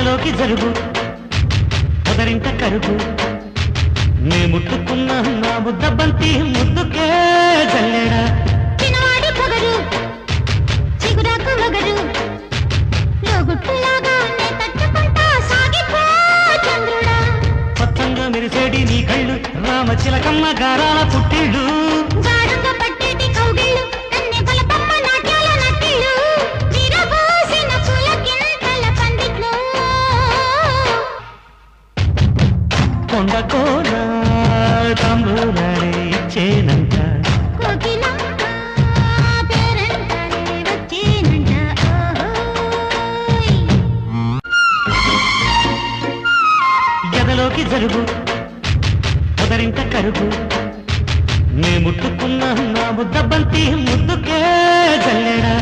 ఎదలోకి జరుగు పొదరింట కరుగు నే ముట్టుకున్న నా ముద్దబంతి ముద్దుకే జల్లెడా చిన్నవాడి పొగరు చిగురాకు వగరు లోగుట్టులాగా నే తట్టుకుంటా సాగిపో చంద్రుడా పచ్చంగా మెరిసేడి నీ కళ్ళు రామచిలకమ్మ గారాల పుట్టిళ్ళు గాఢంగా పట్టేటి కౌగిళ్ళు కన్నె బలపమ్మ నాట్యాల నట్టిళ్ళు విరబోసిన పులకింతల పందిట్లో కొండకోన తంబూరాడే ఇచ్చేనంట కోకిలమ్మ పేరంటానే వచ్చేనంట ఓహోయ్ ఎదలోకి జరుగు పొదరింట కరుగు నే ముట్టుకున్న నా ముద్దబంతి ముద్దుకే జల్లెడా